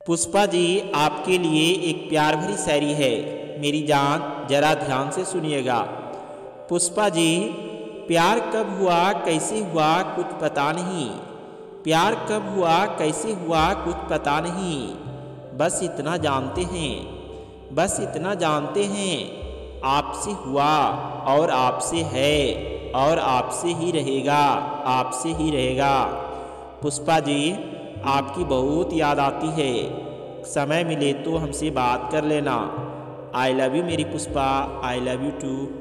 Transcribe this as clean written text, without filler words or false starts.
पुष्पा जी, आपके लिए एक प्यार भरी शायरी है। मेरी जान जरा ध्यान से सुनिएगा। पुष्पा जी, प्यार कब हुआ कैसे हुआ कुछ पता नहीं। प्यार कब हुआ कैसे हुआ कुछ पता नहीं। बस इतना जानते हैं, बस इतना जानते हैं, आपसे हुआ और आपसे है और आपसे ही रहेगा, आपसे ही रहेगा। पुष्पा जी, आपकी बहुत याद आती है। समय मिले तो हमसे बात कर लेना। आई लव यू मेरी Pushpa, I love you to.